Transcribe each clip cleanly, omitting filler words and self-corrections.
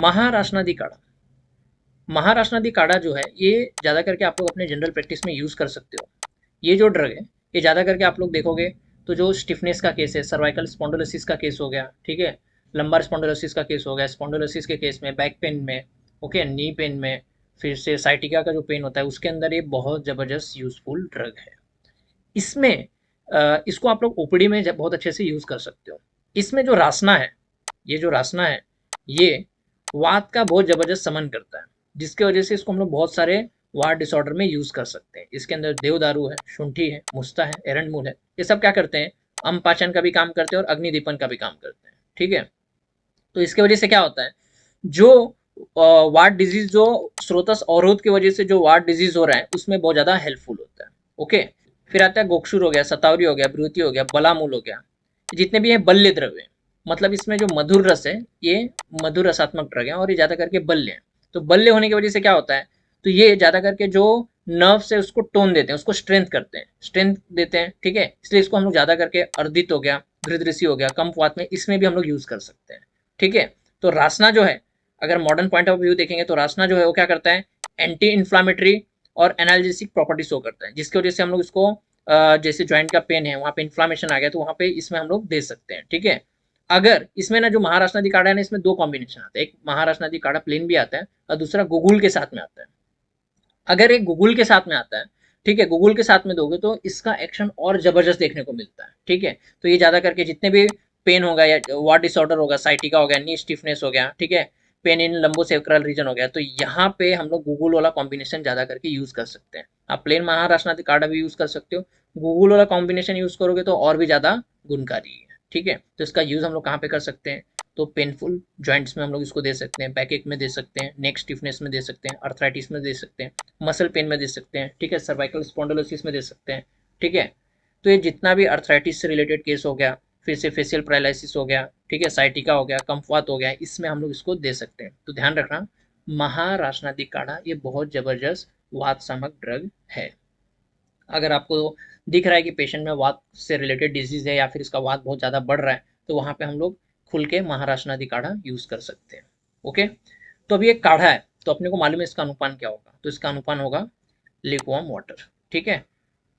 महाराशनादि काढ़ा। महाराशनादि काढ़ा जो है ये ज़्यादा करके आप लोग अपने जनरल प्रैक्टिस में यूज़ कर सकते हो। ये जो ड्रग है ये ज़्यादा करके आप लोग देखोगे तो जो स्टिफनेस का केस है, सर्वाइकल स्पॉन्डिलोसिस का केस हो गया, ठीक है, लंबार स्पॉन्डिलोसिस का केस हो गया, स्पॉन्डिलोसिस के केस में, बैक पेन में, ओके, नी पेन में, फिर से साइटिका का जो पेन होता है उसके अंदर ये बहुत ज़बरदस्त यूजफुल ड्रग है। इसमें इसको आप लोग ओपीडी में बहुत अच्छे से यूज़ कर सकते हो। इसमें जो रासना है, ये जो रासना है ये वात का बहुत ज़बरदस्त समन करता है, जिसकी वजह से इसको हम लोग बहुत सारे वात डिसऑर्डर में यूज़ कर सकते हैं। इसके अंदर देवदारू है, शुंठी है, मुस्ता है, एरंडमूल है, ये सब क्या करते हैं, अम्पाचन का भी काम करते हैं और अग्निदीपन का भी काम करते हैं, ठीक है। तो इसके वजह से क्या होता है, जो वार्ड डिजीज जो स्रोतस अवरोध की वजह से जो वार्ड डिजीज हो रहा है उसमें बहुत ज़्यादा हेल्पफुल होता है, ओके। फिर आता है गोक्षुर हो गया, सतावरी हो गया, ब्रूति हो गया, बलामूल हो गया, जितने भी हैं बल्य द्रव्य, मतलब इसमें जो मधुर रस है ये मधुर रसात्मक ड्रग है और ये ज़्यादा करके बल्य है। तो बल्य होने की वजह से क्या होता है, तो ये ज़्यादा करके जो नर्व से उसको टोन देते हैं, उसको स्ट्रेंथ करते हैं, स्ट्रेंथ देते हैं, ठीक है। इसलिए इसको हम लोग ज़्यादा करके अर्दित हो गया, घृतऋषि हो गया, कम्पवात में, इसमें भी हम लोग यूज़ कर सकते हैं, ठीक है। तो रासना जो है, अगर मॉडर्न पॉइंट ऑफ व्यू देखेंगे तो रासना जो है वो क्या करता है, एंटी इन्फ्लामेटरी और एनाल्जेसिक प्रॉपर्टी शो करता है, जिसकी वजह से हम लोग इसको जैसे ज्वाइंट का पेन है वहाँ पे इन्फ्लामेशन आ गया तो वहाँ पे इसमें हम लोग दे सकते हैं, ठीक है। अगर इसमें ना जो महाराष्ट्रनादि काढ़ा है ना, इसमें दो कॉम्बिनेशन आता है, एक महाराष्ट्रनादि काढ़ा प्लेन भी आता है और दूसरा गुगुल के साथ में आता है। अगर एक गूगल के साथ में आता है, ठीक है, गूगल के साथ में दोगे तो इसका एक्शन और जबरदस्त देखने को मिलता है, ठीक है। तो ये ज्यादा करके जितने भी पेन होगा या वार्ड डिसऑर्डर होगा, साइटिका हो गया, नी स्टिफनेस हो गया, ठीक है, पेन इन लंबोसेक्रल रीजन हो गया, तो यहाँ पे हम लोग गूगल वाला कॉम्बिनेशन ज्यादा करके यूज कर सकते हैं। आप प्लेन महाराष्ट्र कार्ड भी यूज कर सकते हो, गूगल वाला कॉम्बिनेशन यूज करोगे तो और भी ज्यादा गुणकारी है, ठीक है। तो इसका यूज हम लोग कहाँ पे कर सकते हैं, तो पेनफुल जॉइंट्स में हम लोग इसको दे सकते हैं, बैक एक में दे सकते हैं, नेक स्टिफनेस में दे सकते हैं, अर्थराइटिस में दे सकते हैं, मसल पेन में दे सकते हैं, ठीक है, सर्वाइकल स्पॉन्डिलोसिस में दे सकते हैं, ठीक है। तो ये जितना भी अर्थराइटिस से रिलेटेड केस हो गया, फिर से फेशियल पैरालिसिस हो गया, ठीक है, साइटिका हो गया, कम्फवात हो गया, इसमें हम लोग इसको दे सकते हैं। तो ध्यान रखना, महाराशनादि काढ़ा ये बहुत जबरदस्त वात शामक ड्रग है। अगर आपको दिख रहा है कि पेशेंट में वात से रिलेटेड डिजीज है या फिर इसका वात बहुत ज़्यादा बढ़ रहा है, तो वहाँ पे हम लोग खुल के महाराशनादि काढ़ा यूज़ कर सकते हैं, ओके। तो अभी एक काढ़ा है तो अपने को मालूम है इसका अनुपान क्या होगा, तो इसका अनुपान होगा लिकवॉर्म वाटर, ठीक है,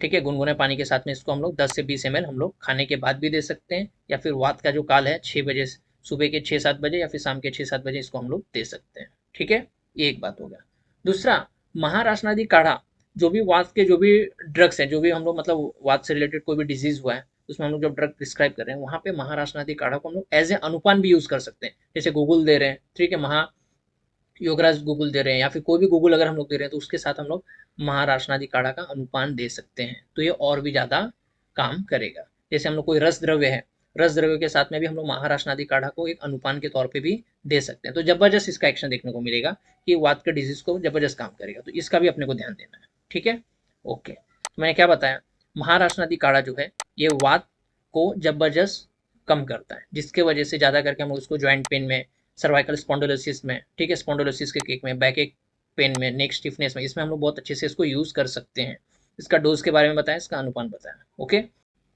ठीक है, गुनगुने पानी के साथ में इसको हम लोग 10 से 20 ml हम लोग खाने के बाद भी दे सकते हैं, या फिर वात का जो काल है 6 बजे, सुबह के 6-7 बजे या फिर शाम के 6-7 बजे इसको हम लोग दे सकते हैं, ठीक है। ये एक बात हो गया। दूसरा, महाराशनादि काढ़ा जो भी वात के जो भी ड्रग्स हैं, जो भी हम लोग मतलब वात से रिलेटेड कोई भी डिजीज हुआ है उसमें हम लोग जब ड्रग प्रिस्क्राइब कर रहे हैं वहाँ पे महाराशनादि काढ़ा को हम लोग एज ए अनुपान भी यूज कर सकते हैं, जैसे गूगल दे रहे हैं, ठीक है, योगराज गूगल दे रहे हैं या फिर कोई भी गूगल अगर हम लोग दे रहे हैं तो उसके साथ हम लोग महाराशनादि काढ़ा का अनुपान दे सकते हैं, तो ये और भी ज़्यादा काम करेगा। जैसे हम लोग कोई रस द्रव्य है, रस द्रव्य के साथ में भी हम लोग महाराशनादि काढ़ा को एक अनुपान के तौर पे भी दे सकते हैं, तो जबरदस्त इसका एक्शन देखने को मिलेगा कि वात के डिजीज को जबरदस्त काम करेगा, तो इसका भी अपने को ध्यान देना है, ठीक है, ओके। तो मैंने क्या बताया, महाराशनादि काढ़ा जो है ये वात को जबरदस्त कम करता है, जिसके वजह से ज़्यादा करके हम लोग उसको ज्वाइंट पेन में, सर्वाइकल स्पॉन्डिलोसिस में, ठीक है, स्पॉन्डिलोसिस के केक में, बैक एक पेन में, नेक स्टिफनेस में, इसमें हम लोग बहुत अच्छे से इसको यूज़ कर सकते हैं। इसका डोज के बारे में बताया, इसका अनुपान बताया, ओके।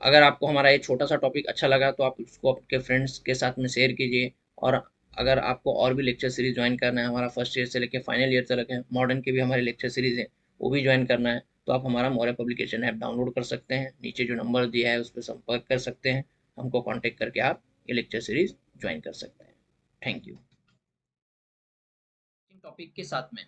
अगर आपको हमारा ये छोटा सा टॉपिक अच्छा लगा तो आप उसको आपके फ्रेंड्स के साथ में शेयर कीजिए, और अगर आपको और भी लेक्चर सीरीज ज्वाइन करना है, हमारा फर्स्ट ईयर से लेकर फाइनल ईयर तक है, मॉडर्न के भी हमारे लेक्चर सीरीज है, वो भी ज्वाइन करना है, तो आप हमारा मौर्य पब्लिकेशन ऐप डाउनलोड कर सकते हैं, नीचे जो नंबर दिया है उस पर संपर्क कर सकते हैं, हमको कॉन्टेक्ट करके आप ये लेक्चर सीरीज ज्वाइन कर सकते हैं। Thank you. टॉपिक के साथ में